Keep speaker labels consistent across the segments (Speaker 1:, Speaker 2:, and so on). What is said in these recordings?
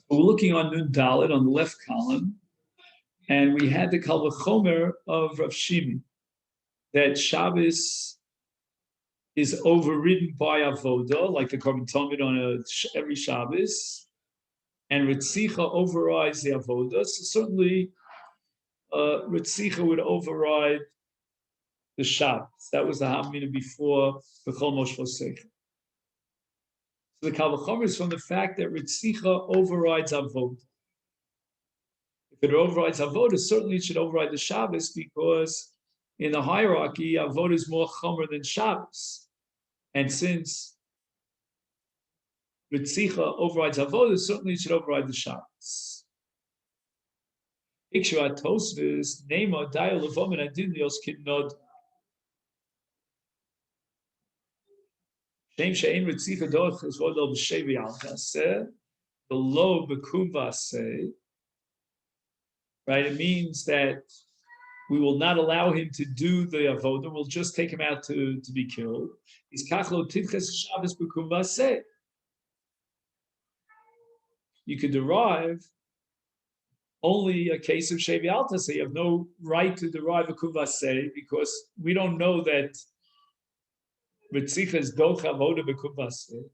Speaker 1: We're looking on Nun Dalet on the left column, and we had the Kal V'chomer of Rav Shimi, that Shabbos is overridden by Avoda, like the Korban Talmud on every Shabbos, and Ritzicha overrides the Avoda. So certainly, Ritzicha would override the Shabbos. That was the Hamina before the Chol Moshel Seichel. So the Kal V'chomer is from the fact that Ritzicha overrides Avoda. If it overrides Avoda, certainly it should override the Shabbos, because in the hierarchy, Avoda is more Chomer than Shabbos. And since Ritzicha overrides Avoda, certainly it should override the Shabbos. Ikshuat Tosfos, Neima, Dayo, Levomin, Adin, Lios, Kidnod. Shem Shein Ritzicha Doch is Vodel B'Shevi Al-Taseh, below Bekum Vaseh. Right? It means that we will not allow him to do the avodah. We'll just take him out to be killed. He's kachlo tidches Shabbos b'kum vaseh. You could derive only a case of shevi altaseh. You have no right to derive a kum vaseh, because we don't know that ritzicha is doch avodah b'kum vaseh.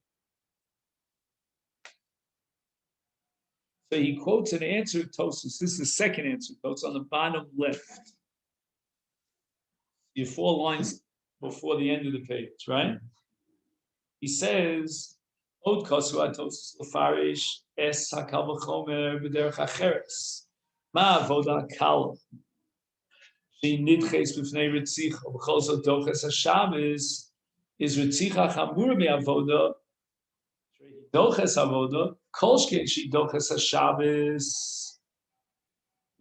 Speaker 1: So he quotes an answer to Tosfos. This is the second answer. It's on the bottom left. You're 4 lines before the end of the page, right? He says, Od kosu Tosfos lefarish es hakal v'chomer b'derech acheres. Ma avoda kal. She nidches b'fnei ritzicha. B'chol zot doches haShabbos is ritzicha chamura me'avoda. Doches avoda. Kol shkein she doches haShabbos.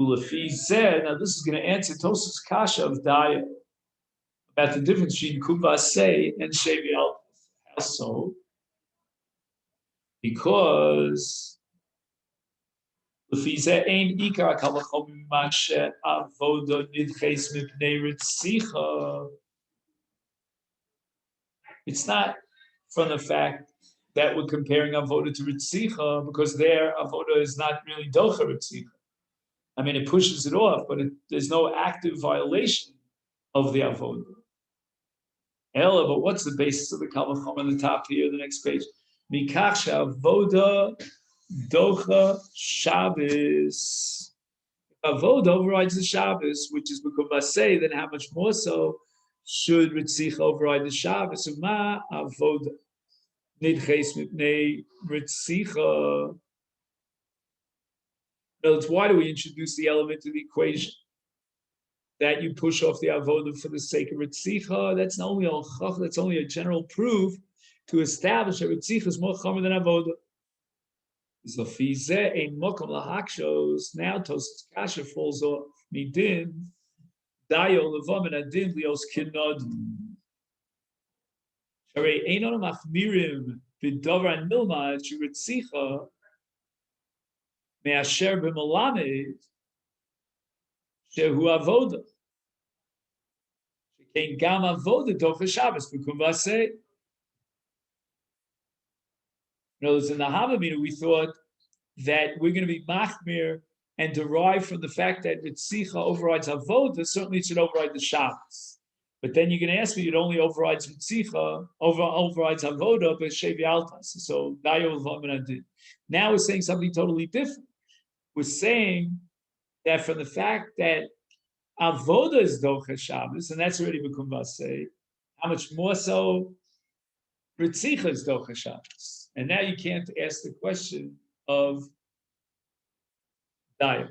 Speaker 1: Ulefi zeh. Now this is going to answer Tosfos kasha of Daya about the difference between kum vaseh and shevi al. How so? Because it's not from the fact that we're comparing avoda to ritzicha, because there avoda is not really docha ritzicha. I mean, it pushes it off, but there's no active violation of the avoda. Ella, but what's the basis of the Kal V'chomer on the top here, the next page? Mikach she'avoda docha Shabbos. If avoda overrides the Shabbos, which is b'kum vaseh, then how much more so should ritzicha override the Shabbos? Ma avoda nidches mipnei ritzicha. In other words, why do we introduce the element of the equation that you push off the avoda for the sake of ritzicha? That's only a general proof to establish that ritzicha is more chomer than avoda. So fize ein mokom lahakshos. Now Tosfos kasha falls off. Midin dayo levom and adin lios kinod. Sharei einon machmirim b'dover and milmad shritzicha me'asher b'melamed shehu avoda. Shekein gam avoda docha Shabbos b'kum vaseh. In other words, in the Havamina, we thought that we're going to be machmir and derive from the fact that ritzicha overrides avoda. Certainly, it should override the Shabbos. But then you're going to ask me, it only overrides ritzicha, overrides avoda, but shevi altas. So now we're saying something totally different. We're saying that from the fact that avoda is docha Shabbos, and that's already b'kum vaseh, how much more so ritzicha is docha Shabbos. And now you can't ask the question of Daya.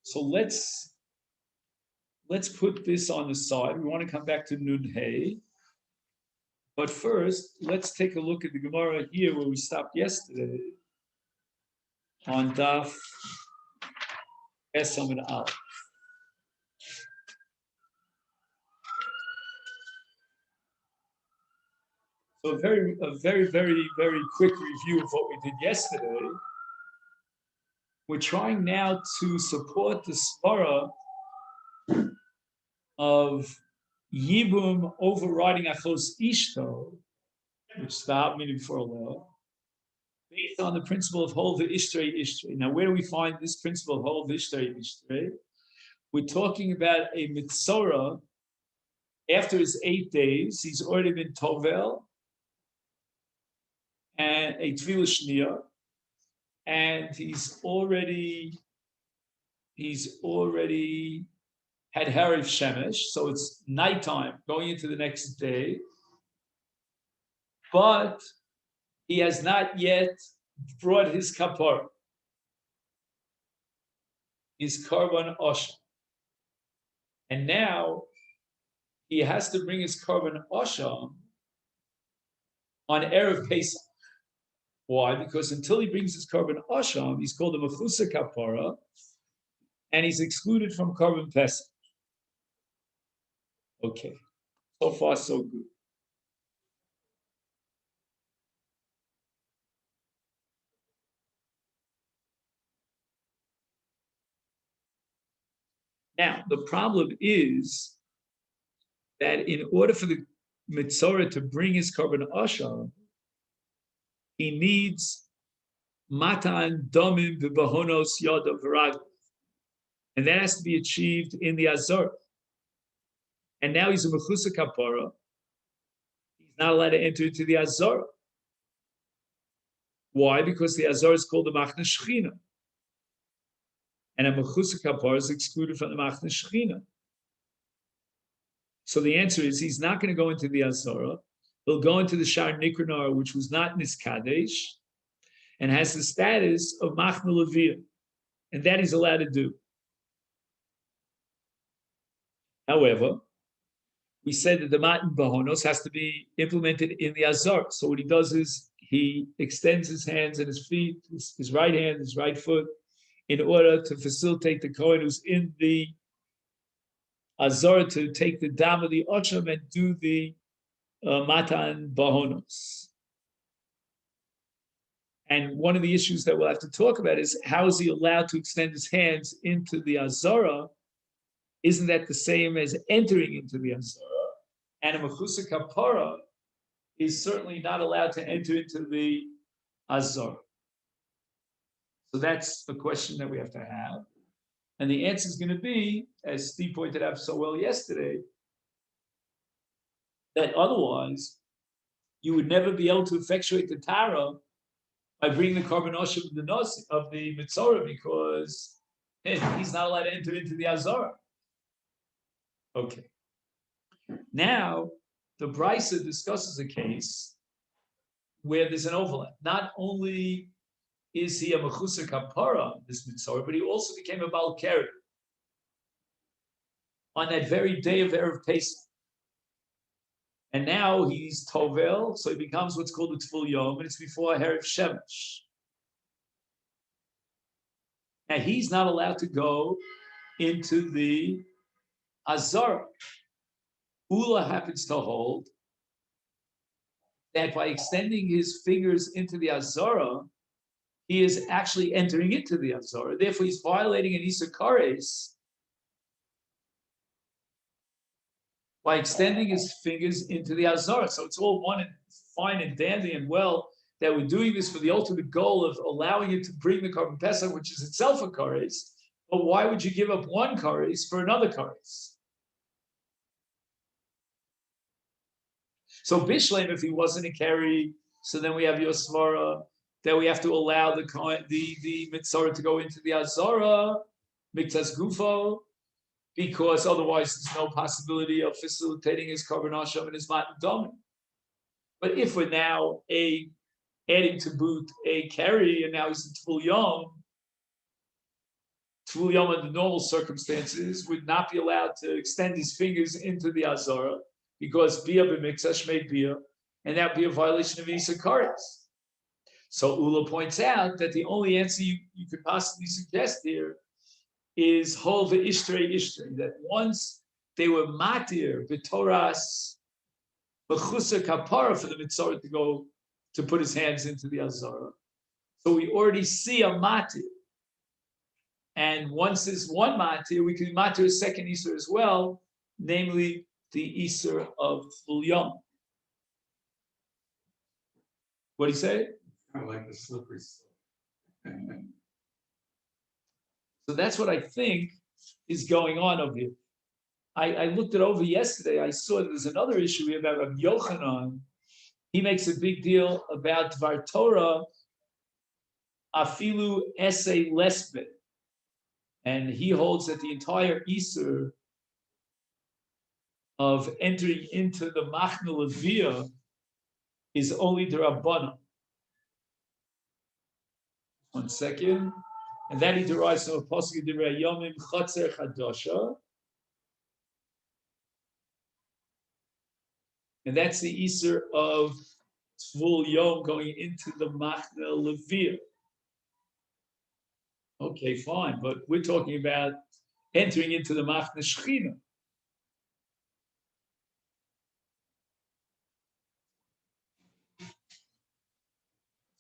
Speaker 1: So let's put this on the side. We want to come back to Nun Hey. But first, let's take a look at the Gemara here where we stopped yesterday on Daf Esam and Aleph. So a very quick review of what we did yesterday. We're trying now to support the svara of Yibum overriding Achos Ishto, which stop meaning for a little, based on the principle of Hol V'Ishtrei Ishtrei. Now, where do we find this principle of Hol V'Ishtrei Ishtrei? We're talking about a Mitzorah. After his 8 days, he's already been Tovel and a Tvilah Shnia, and he's already had Hariv Shemesh, so it's nighttime going into the next day, but he has not yet brought his kapar, his karban osha. And now he has to bring his karban osha on Erev Pesach. Why? Because until he brings his karban osha, he's called a mechusa kapara, and he's excluded from karban Pesach. Okay, so far so good. Now, the problem is that in order for the Mitzorah to bring his karban asha, he needs matan domim v'bahonos yada v'ragl, and that has to be achieved in the azor. And now he's a mechusa kapara. He's not allowed to enter into the azor. Why? Because the azor is called the machna shechina, and a mechusa kapara is excluded from the machna shechina. So the answer is he's not going to go into the azora. He'll go into the Shar Nikronar, which was not Niskadesh, and has the status of Machna Leviyah, and that he's allowed to do. However, we said that the Matan Bahonos has to be implemented in the Azor. So what he does is he extends his hands and his feet, his right hand, his right foot, in order to facilitate the Kohen who's in the Azor to take the dam of the Ocham and do the Matan Bahonos. And one of the issues that we'll have to talk about is how is he allowed to extend his hands into the Azora? Isn't that the same as entering into the Azora? And a Mechusa Kapara is certainly not allowed to enter into the Azora. So that's the question that we have to have. And the answer is going to be, as Steve pointed out so well yesterday, that otherwise you would never be able to effectuate the Tara by bringing the karban osha of the Mitzorah, because he's not allowed to enter into the Azara. Okay. Now, the Brisa discusses a case where there's an overlap. Not only is he a mechusa kapara, this Mitzorah, but he also became a Baal Keri on that very day of Erev Pesach. And now he's Tovel, so he becomes what's called a Tful Yom, and it's before Hariv Shemesh. Now he's not allowed to go into the Azara. Ula happens to hold that by extending his fingers into the Azara, he is actually entering into the Azara. Therefore, he's violating an Isakares by extending his fingers into the Azara. So it's all one and fine and dandy and well that we're doing this for the ultimate goal of allowing it to bring the karban Pesach, which is itself a kares. But why would you give up one kares for another kares? So Bishlem, if he wasn't a carry, so then we have your svara that we have to allow the mitzvah to go into the Azara, miktas gufo, because otherwise there's no possibility of facilitating his karban asham and his matan domim. But if we're now adding to boot a carry, and now he's in Tful Yom under normal circumstances would not be allowed to extend his fingers into the Azara, because bia b'miksa shmei bia, and that would be a violation of Isakaris. So Ula points out that the only answer you could possibly suggest here is hol v'ishtrei, that once they were matir b'toras mechusa kapara for the mitzvah to go to put his hands into the azara. So we already see a matir. And once there's one matir, we can matir a second Isser as well, namely the Isser of Tzvul Yom. What do you say?
Speaker 2: Kind of like the slippery slope.
Speaker 1: So that's what I think is going on over here. I looked it over yesterday. I saw there's another issue we have about Rabbi Yochanan. He makes a big deal about Dvar Torah, afilu essay lesbet. And he holds that the entire Isser of entering into the Machna Leviyah is only the Rabbana. 1 second. And that he derives from a pasuk Divrei Yomim Chatzer Chadasha. And that's the Isser of Tzvul Yom going into the Machna Leviyah. Okay, fine, but we're talking about entering into the Machna Shechina.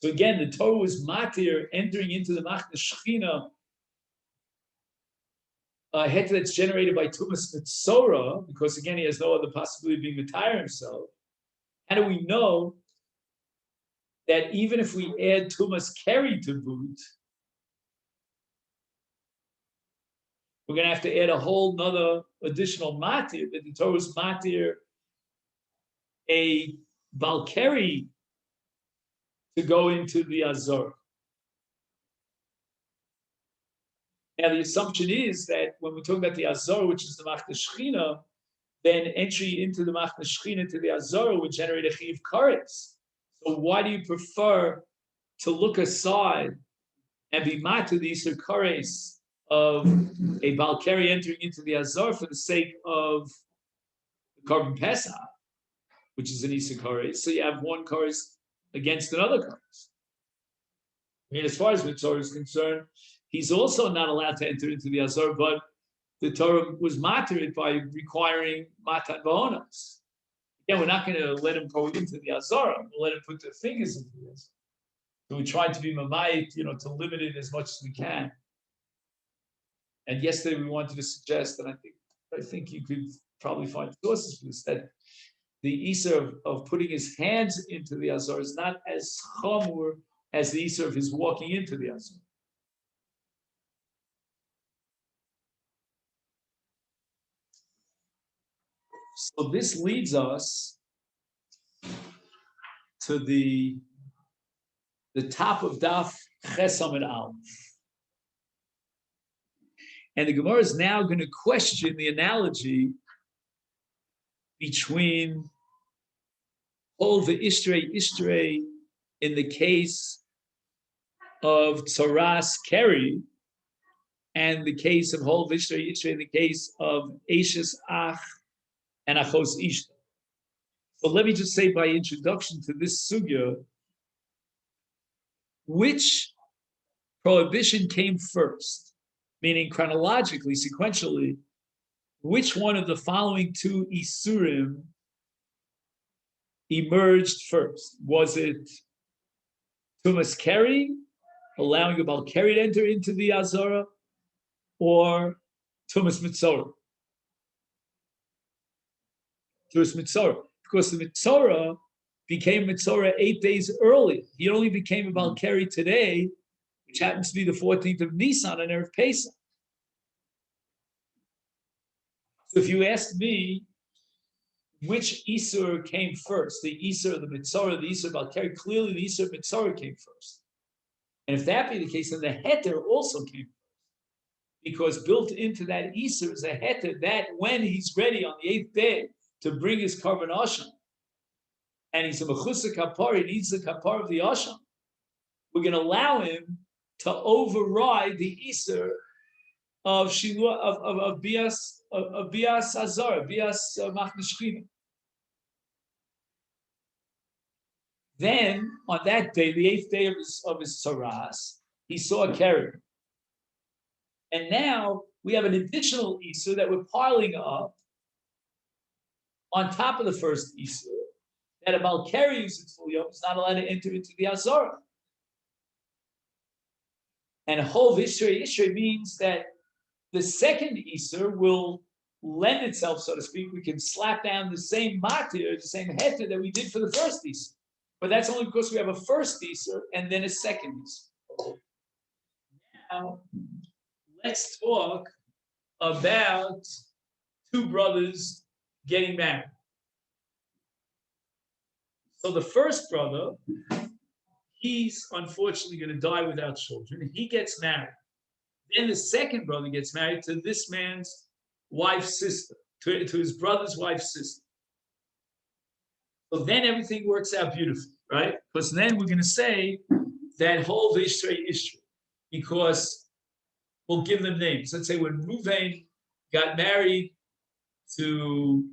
Speaker 1: So again, the Torah was matir entering into the Machna Shechina, a heter that's generated by Tumas Mitzorah, because again, he has no other possibility of being Matayr himself. How do we know that even if we add Tumas Keri to boot, we're going to have to add a whole nother additional matir, that the Torah was matir a Balkeri to go into the Azor. Now, the assumption is that when we talk about the Azor, which is the Machna Shechina, then entry into the Machna Shechina to the Azor would generate a Chiv Karetz. So why do you prefer to look aside and be matir the Isur Karetz of a Balkari entering into the Azor for the sake of the Korban Pesach, which is an Isur Karetz? So you have one Karetz against another Karetz. I mean, as far as Mitzvah is concerned, he's also not allowed to enter into the Azor, but the Torah was matir by requiring Matan Bahonas. Yeah, we're not going to let him go into the Azor. We'll let him put their fingers into the Azor. So we tried to be mamayit, to limit it as much as we can. And yesterday we wanted to suggest, and I think you could probably find sources for this, that the Isser of putting his hands into the Azor is not as chamur as the Isser of his walking into the Azor. So this leads us to the top of Daf Ches Amud Aleph. And the Gemara is now going to question the analogy between Hol Istre in the case of Tzoras Keri and the case of Hol Istre in the case of Eishes Ach and Achos Ishta. So let me just say by introduction to this sugya, which prohibition came first? Meaning chronologically, sequentially, which one of the following two Isurim emerged first? Was it Tumas Keri, allowing a Balkeri to enter into the Azara, or Tumas Mitzorah? Tumas Mitzorah. Because the Mitzorah became Mitzorah 8 days earlier. He only became a Balkeri today, which happens to be the 14th of Nisan on Erev Pesach. So if you ask me which Isur came first, the Isur of the Mitzorah, the Isur of Balkeri, clearly the Isur of Mitzorah came first. And if that be the case, then the Heter also came first. Because built into that Isur is a Heter that when he's ready on the 8th day to bring his Korban Asham, and he's a Mechusa Kapar, he needs the Kapar of the Asham, we're going to allow him to override the Isur of Shilua of Bias Azar, Bias Machna Shechina. Then on that day, the 8th day of his Saras, he saw a Keri. And now we have an additional Isur that we're piling up on top of the first Isur. that a Balkari who's in full Yom is not allowed to enter into the Azara. And Hov Ishrei means that the second Isser will lend itself, so to speak. We can slap down the same matir, the same heter that we did for the first Isser. But that's only because we have a first Isser and then a second Isser. Now, let's talk about two brothers getting married. So the first brother, he's unfortunately going to die without children. He gets married. Then the second brother gets married to this man's wife's sister, to his brother's wife's sister. So then everything works out beautifully, right? Because then we're going to say that whole Ishrei, because we'll give them names. Let's say when Reuven got married to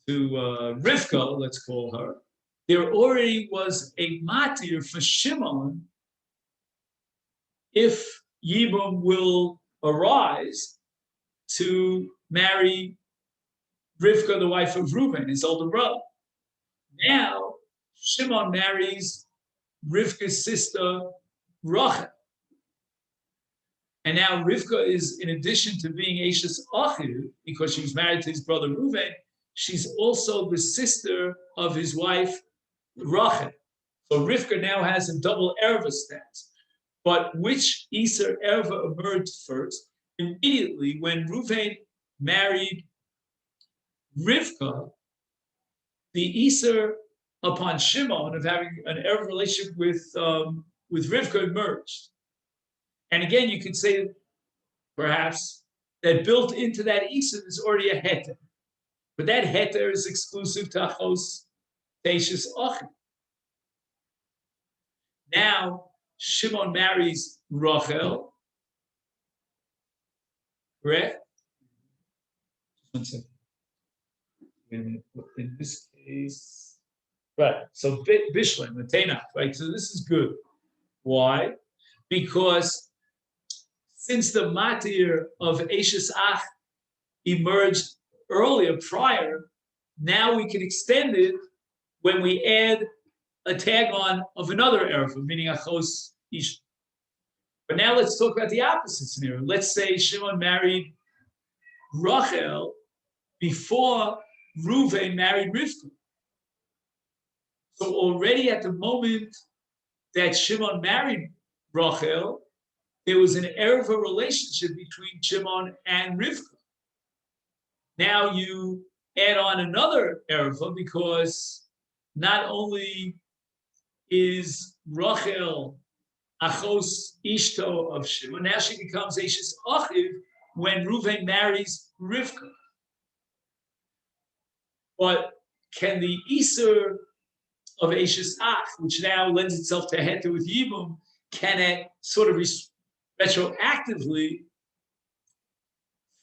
Speaker 1: Rivka, let's call her, there already was a matir for Shimon if Yibum will arise to marry Rivka, the wife of Reuben, his older brother. Now, Shimon marries Rivka's sister, Rachel. And now Rivka is, in addition to being Ashes Achiv, because she was married to his brother Reuven, she's also the sister of his wife, Rachel. So Rivka now has a double erva stance. But which Iser erva emerged first? Immediately when Reuven married Rivka, the Iser upon Shimon of having an erva relationship with Rivka emerged. And again, you could say perhaps that built into that Iser is already a heter. But that heter is exclusive to Achos Teishis Achim. Now, Shimon marries Rachel. Correct? Just 1 second. In this case, right. So Bishlam, the Tanakh, right? So this is good. Why? Because since the matir of Ashes Ach emerged earlier, prior, now we can extend it when we add a tag on of another erva, meaning Achos Ish. But now let's talk about the opposite scenario. Let's say Shimon married Rachel before Reuven married Rivka. So already at the moment that Shimon married Rachel, there was an erva relationship between Shimon and Rivka. Now you add on another erva because not only is Rachel Achos Ishto of Shimon, now she becomes Ashes Achiv when Reuven marries Rivka. But can the Iser of Ashes Ach, which now lends itself to heter with Yibum, can it sort of retroactively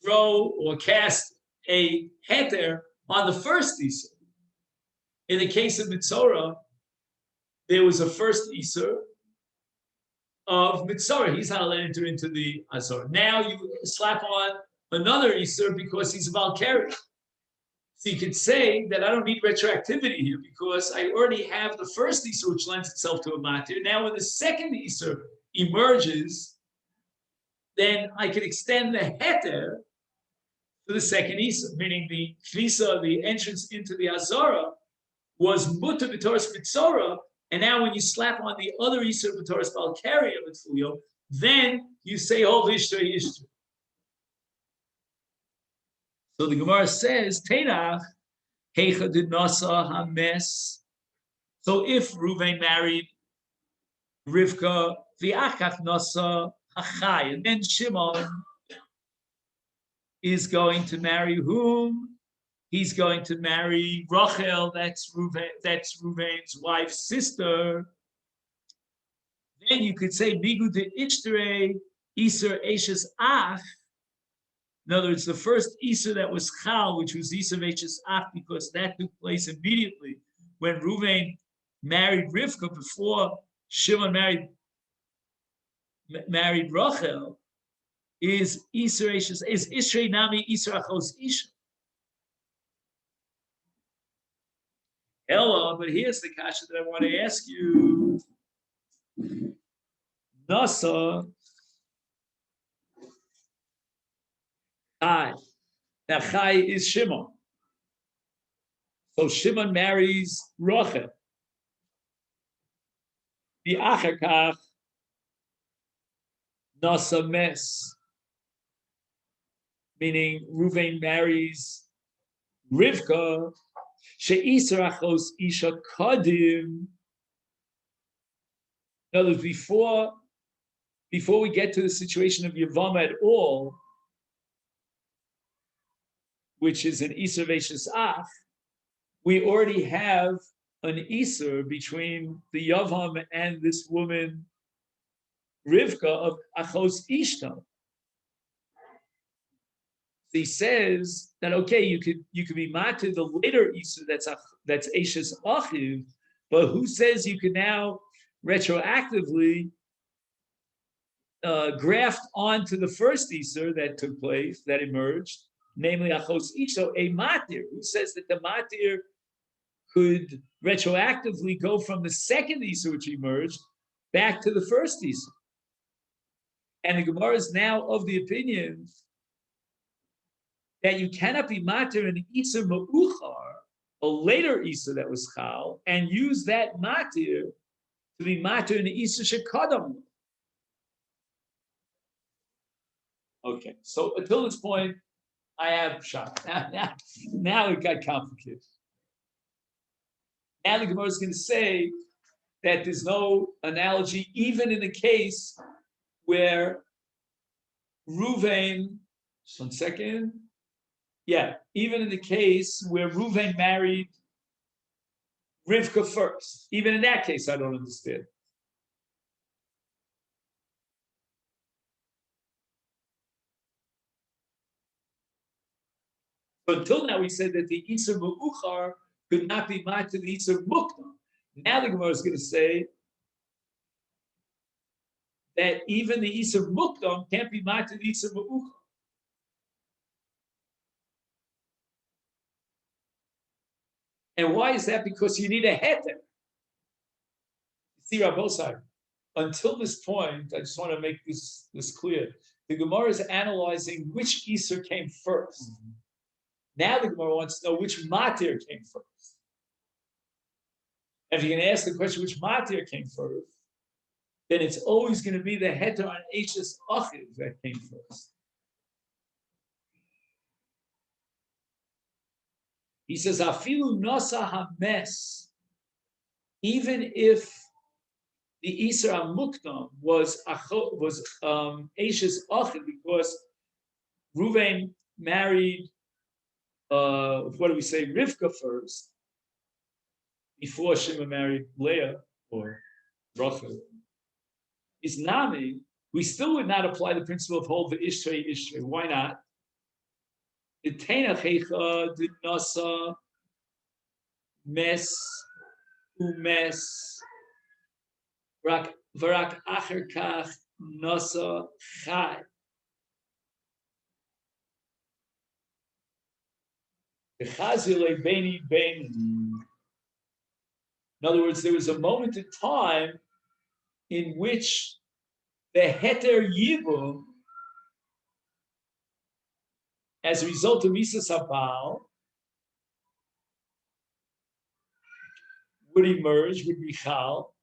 Speaker 1: throw or cast a heter on the first Iser? In the case of Mitzorah, there was a first Iser of Mitzorah. He's not allowed to enter into the Azor. Now you slap on another Iser because he's a Valkyrie. So you could say that I don't need retroactivity here because I already have the first Iser which lends itself to a matir. Now when the second Iser emerges, then I can extend the heter to the second Iser, meaning the Kvisa, the entrance into the Azora, was muta b'toras mitzorah, and now when you slap on the other Iser b'toras balkari of Mitfulio, then you say Hov Ishtri Ishtri. So the Gemara says, Tenach, Heicha did Nasa Hames. So if Reuven married Rivka, V'achach Nasa Hachai, and then Shimon is going to marry whom? He's going to marry Rachel, that's Reuven's wife's sister. Then you could say, Bigu de Ishtere, Iser Ashes Ach. In other words, the first Iser that was Chal, which was Iser Ashes Ach, because that took place immediately when Reuven married Rivka before Shimon married Rachel, is Iser Ashes, is Ishrei Nami Iser Achos Isha. Ella, but here's the kasha that I want to ask you. Nasa, Chai. Now Chai is Shimon. So Shimon marries Rachel. The Achakach, Nasa Mes, meaning Ruvain marries Rivka. She'isar achos isha kadim. In other words, before we get to the situation of Yavam at all, which is an Isser Veshes Ach, we already have an Isser between the Yavam and this woman, Rivka, of Achos Ishta. So he says that, okay, you could be matir the later Isser that's Eshes Achiv, but who says you can now retroactively graft onto the first Isser that took place, that emerged, namely Achos Isha, a matir, who says that the matir could retroactively go from the second Isser which emerged back to the first Isser. And the Gemara is now of the opinion that you cannot be matir an Isser Ma'uchar, a later Isser that was Chal, and use that matir to be matir an Isser Shekadam. Okay, so until this point, I have shot. Now it got complicated. Now the Gemara is going to say that there's no analogy, even in the case where Ruvain, just 1 second. Yeah, even in the case where Ruvain married Rivka first. Even in that case, I don't understand. So until now, we said that the Isser Mu'uchar could not be matched to the Isser Muktam. Now the Gemara is going to say that even the Isser Muktam can't be matched to the Isser Mu'uchar. And why is that? Because you need a heter. See, Rabbosai, until this point, I just want to make this clear. The Gemara is analyzing which Isser came first. Mm-hmm. Now the Gemara wants to know which matir came first. And if you're going to ask the question which matir came first, then it's always going to be the heter on Eshes Achiv that came first. He says, Afilu nasa hames, even if the Isser HaMuktam was Eshes Achiv, because Ruvain married what do we say, Rivka first, before Shimon married Leah or Rachel, is Nami, we still would not apply the principle of hold the Ishtray. Why not? The Teinachecha did Nasa Mes Umes Varak Acher Kach Nasa Chai. In other words, there was a moment in time in which the heter yibum, as a result of Misas Habal, would emerge, would be chal.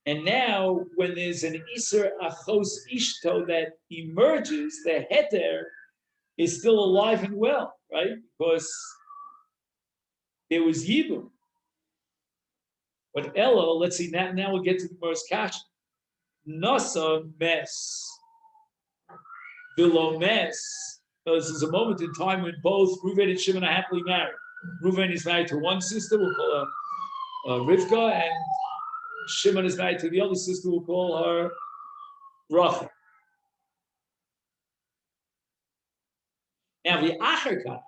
Speaker 1: And now, when there's an Isser Achos Ishto that emerges, the heter is still alive and well, right? Because there was Yibum. But Ella, let's see, now we'll get to the Gemara's Kasha. Nasa Mes. Below Mes. This is a moment in time when both Reuven and Shimon are happily married. Reuven is married to one sister, we'll call her Rivka, and Shimon is married to the other sister, we'll call her Rachel. Now, the Acherka,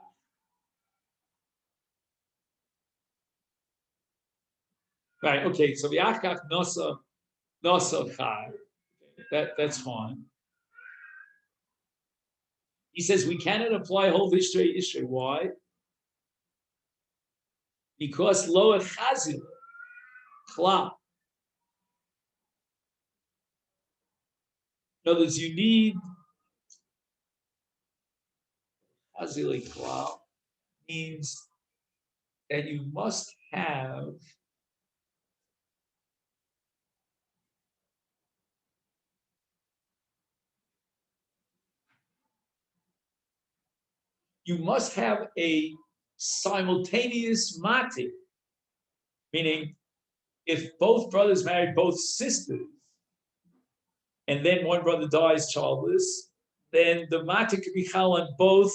Speaker 1: right, okay, so the Acherka Nasa Chai, that's fine. He says we cannot apply whole Ishtray. Why? because lo echazil klal. In other words, you need chazil klal means that you must have a simultaneous mati, meaning if both brothers married both sisters, and then one brother dies childless, then the mati could be chal on both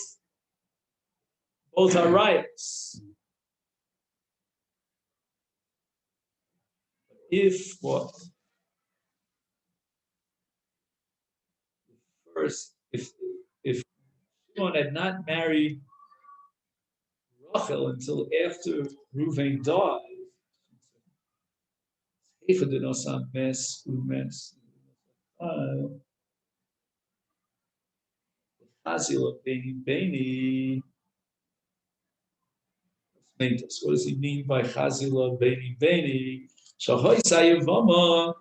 Speaker 1: arayos. If what? First, if Shimon had not married Rachel until after Reuven died, if it did not sound mess, Chazil Beni. What does he mean by Chazil Beni? Masechet Yevamot,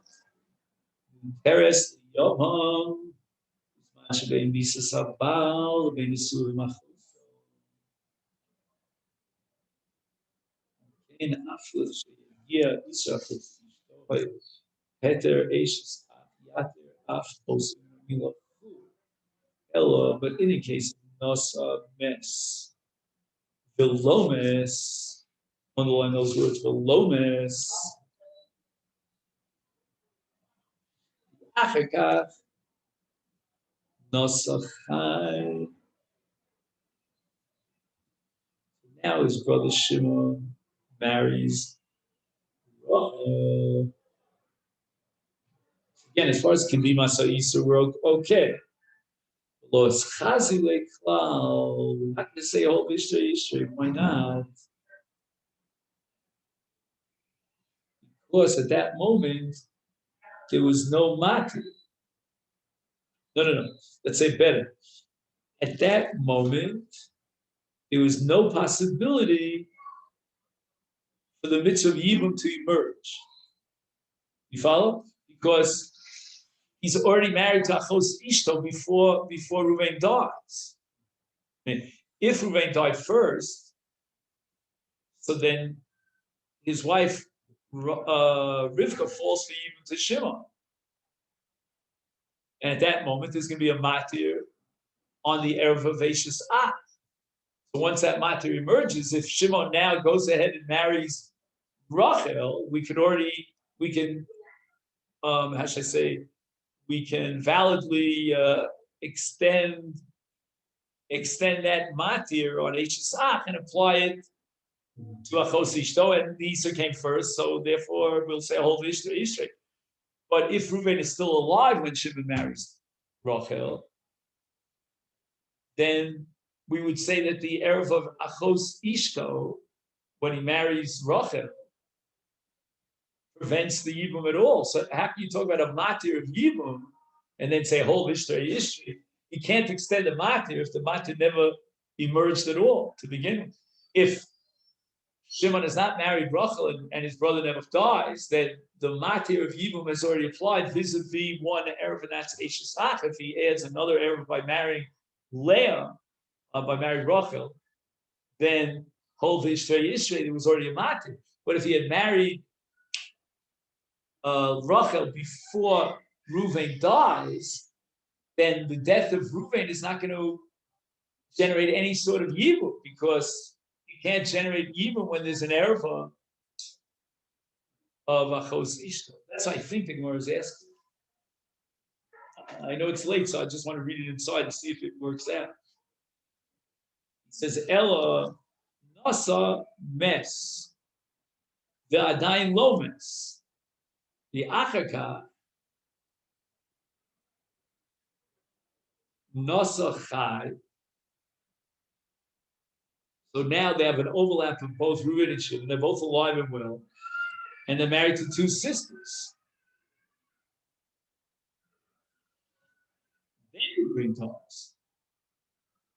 Speaker 1: Peres Yomam, Masechet Misas Abal, Beni Suri Machos. In Aflish, yeah, Israel, Peter Ashes, Yater, Af, Os, Milo, Ella, but in any case, Nasa Mess. Velomes, underline those words, Velomes, Achakach, Nosachai. Now his brother Shimon marries Rachel. Again, as far as can be Masa'isa, we're okay. Los Chazile Klal, we're not going to say whole Ishtra, why not? Because at that moment, there was no Mati. No. Let's say better. At that moment, there was no possibility for the mitzvah of Yibum to emerge. You follow? Because he's already married to Achos Ishto before Reuven dies. I mean, if Reuven died first, so then his wife Rivka falls for Yibum to Shimon. And at that moment, there's going to be a matir on the Erev of Eishes Ah. So once that matir emerges, if Shimon now goes ahead and marries Rachel, we can how should I say, we can validly extend that matir on Eishes and apply it to Achos Ishto, and the Easter came first, so therefore we'll say a whole Ishto. But if Reuven is still alive when Shimon marries Rachel, then we would say that the Erev of Achos Ishto, when he marries Rachel, prevents the Yibum at all. So how can you talk about a matir of Yibum and then say whole Ishtray? You can't extend the matir if the matir never emerged at all to begin with. If Shimon has not married Rachel and his brother never dies, then the matir of Yibum has already applied vis-a-vis one Erev, and that's Eishes Ach. If he adds another Erev by marrying Leah, by marrying Rachel, then whole Ishtray, there was already a matir. But if he had married Rachel before Reuven dies, then the death of Reuven is not going to generate any sort of yibum, because you can't generate yibum when there's an erva of Achos Ishto. That's what I think the Gemara is asking. I know it's late, so I just want to read it inside to see if it works out. It says, Ella Nasa Mes, the Adain Lomes, the Achaka, Nasa Chai. So now they have an overlap of both Reuven and Shimon. They're both alive and well, and they're married to two sisters. Then Reuven talks.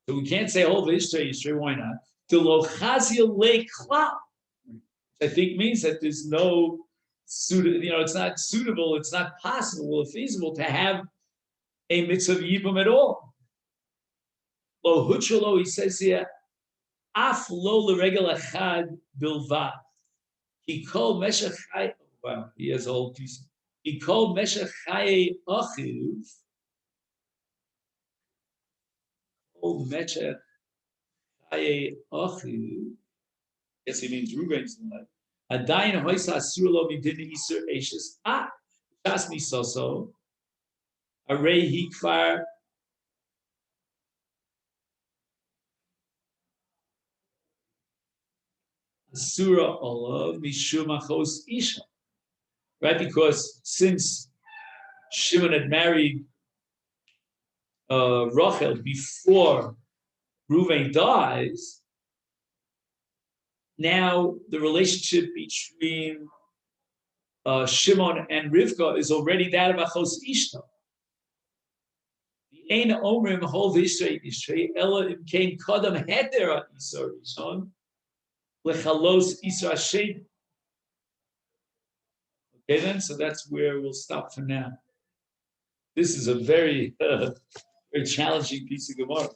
Speaker 1: So we can't say, "Oh, Yisrael, why not?" To lochazia leklal. I think means that there's no it's not suitable, it's not possible or feasible to have a mitzvah yibum at all. Lo huchalo, he says here, af lo l'regel echad bilvad. He called Meshach Chai. Wow, he has a whole piece. He called Meshach Chai Achiv. Called Meshach Chai Achiv. Yes, he means Ruben's life. Adayin hoisa asur lo midin isur eishes. Shas misoso. Arei he kvar. Asura olav mishum achos isha. Right, because since Shimon had married Rachel before Reuven dies, now the relationship between Shimon and Rivka is already that of Achos Ishta. The Ein Omrim Hol Vishrei Ishrei Ella Im Kain Kodam Heder Isar Rishon Lechalos Isra Sheni. Okay, then, so that's where we'll stop for now. This is a very, very challenging piece of Gemara.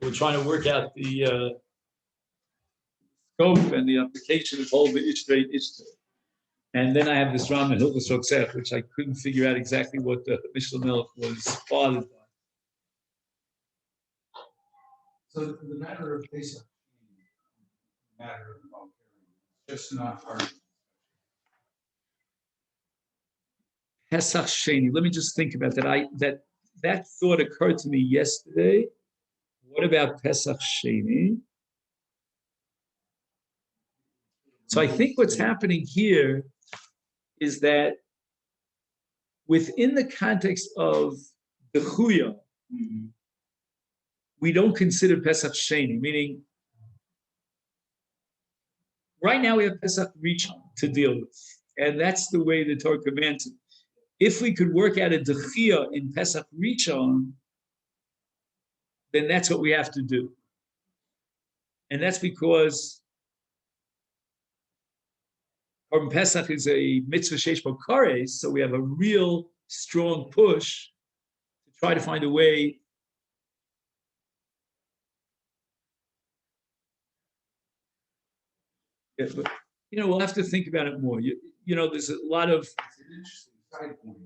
Speaker 1: We're trying to work out the scope and the application of whole Ishrei Ishrei. And then I have this Ram and Hilchos Roksech, which I couldn't figure out exactly what the Mishnah Melech was fathered by.
Speaker 2: So the matter of Pesach, matter of just not hard.
Speaker 1: Pesach Sheni. Let me just think about that. That thought occurred to me yesterday. What about Pesach Sheni? So I think what's happening here is that within the context of the Chuya, we don't consider Pesach Sheni, meaning right now we have Pesach Rishon to deal with, and that's the way the Torah commands it. If we could work out a Dechia in Pesach Rishon, then that's what we have to do. And that's because Korban Pesach is a mitzvah sheish bo kares, so we have a real strong push to try to find a way but, we'll have to think about it more. There's a lot of.
Speaker 2: It's an interesting side point.